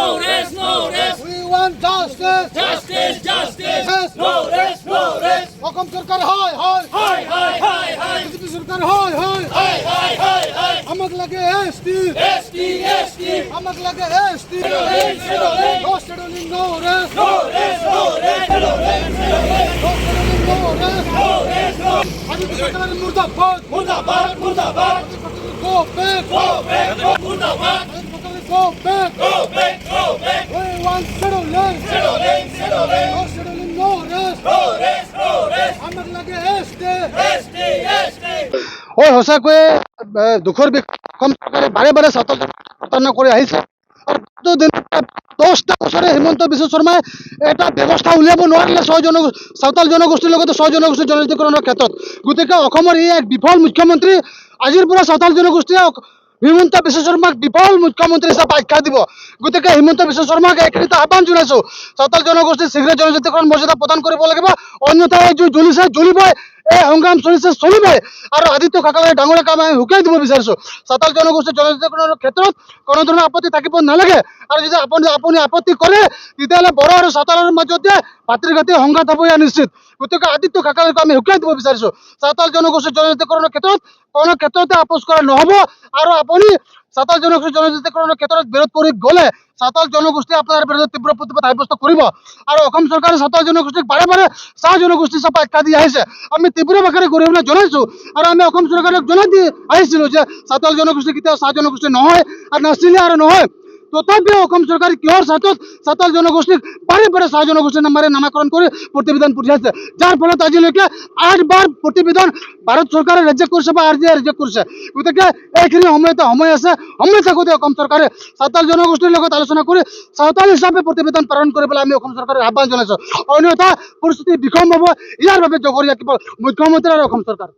No rest, no rest. We want justice. Justice, justice. Yes. No rest, no rest. Assam সরকার হয় হয় Hi, hi, hi, hi. BJP সরকার হয় হয় Hi, hi, hi, hi. আমাক লাগে ST ST, ST. আমাক লাগে ST Settling, settling. No settling no rest No rest, no rest. Settling, settling. No settling no rest No rest, no. Aditya সরকারের মুর্দাবাদ Murdabad, Murdabad. Go back Go back, go Murdabad. Go back Go back, go back. we want settling Settling, settling. No settling no rest No rest, no rest. আমাক লাগে ST ST, ST. ও সঁচাকৈ দুখৰ বিষয় অসম চৰকাৰে বাৰে বাৰে ছাত্ৰ প্ৰতাৰণা কৰি আহিছে আৰু 10টা বছৰে হিমন্ত বিশ্ব শৰ্মাই এটা ব্যৱস্থা উলিয়াব নোৱাৰিলে চাওতাল জনগোষ্ঠীৰ লগতে 6 জনগোষ্ঠীৰ জনজাতিকৰণৰ ক্ষেত্ৰত গতিকে অসমৰ এই এক বিফল মুখ্যমন্ত্ৰী আজিৰ পৰা চাওতাল জনগোষ্ঠীয়ে হিমন্ত বিশ্ব শৰ্মাক বিফল মুখ্যমন্ত্ৰী হিচাপে আখ্যা দিব গতিকে হিমন্ত বিশ্ব শৰ্মাক একত্ৰিত আহ্বান জনাইছো চাওতাল জনগোষ্ঠীৰ শীঘ্ৰে জনজাতিকৰণ মৰ্যাদা প্ৰদান কৰিব লাগিব অন্যথা এই জুই জ্বলিছে জ্বলিবই এই সংগ্ৰাম চলিছে চলিবই আৰু আদিত্য কাকালে ডাঙৰ কাম আমি শুকাই দিব বিচাৰিছো চাওতাল জনগোষ্ঠীৰ জনজাতিকৰণৰ ক্ষেত্ৰত কোনো ধৰণৰ আপত্তি থাকিব নালাগে আৰু যদি আপুনি আপত্তি কৰে তেতিয়াহ'লে বড়ো আৰু চাওতালৰ মাজতে ভাতৃঘাতী সংঘাত হ'ব ইয়াৰ নিশ্চিত গতিকে আদিত্য কাকালেক আমি শুকাই দিব বিচাৰিছো চাওতাল জনগোষ্ঠীৰ জনজাতিকৰণৰ ক্ষেত্ৰত কোনো ক্ষেত্ৰতে আপোচ কৰা নহ'ব আৰু আপুনি চাওতাল জনগোষ্ঠীৰ জনজাতিকৰণৰ ক্ষেত্ৰত বিৰোধ কৰি গ'লে চাওতাল জনগোষ্ঠীয়ে আপোনাৰ বিৰুদ্ধে তীব্ৰ প্ৰতিবাদ সাব্যস্ত কৰিব আৰু অসম চৰকাৰে চাওতাল জনগোষ্ঠীক বাৰে বাৰে চাহ জনগোষ্ঠী হিচাপে আখ্যা দি আহিছে আমি তীব্ৰ ভাষাৰে গৰিহণা জনাইছো আৰু আমি অসম চৰকাৰক জনাই দি আহিছিলো যে চাওতাল জনগোষ্ঠী কেতিয়াও চাহ জনগোষ্ঠী নহয় আৰু নাছিলে আৰু নহয় তথাপিও অসম চৰকাৰে কিহৰ স্বাৰ্থত চাওতাল জনগোষ্ঠীক বাৰে বাৰে চাহ জনগোষ্ঠীৰ নামেৰে নামাকৰণ কৰি প্ৰতিবেদন পঠিয়াইছে যাৰ ফলত আজিলৈকে 8বাৰ প্ৰতিবেদন ভাৰত চৰকাৰে ৰিজেক্ট কৰিছে বা RBI ৰিজেক্ট কৰিছে গতিকে এইখিনি সময় আছে সময় থাকোঁতে অসম চৰকাৰে চাওতাল জনগোষ্ঠীৰ লগত আলোচনা কৰি চাওতাল হিচাপে প্ৰতিবেদন প্ৰেৰণ কৰিবলৈ আমি অসম চৰকাৰক আহ্বান জনাইছো অন্যথা পৰিস্থিতি বিষম হ'ব ইয়াৰ বাবে জগৰীয়া কেৱল মুখ্যমন্ত্ৰী আৰু অসম চৰকাৰ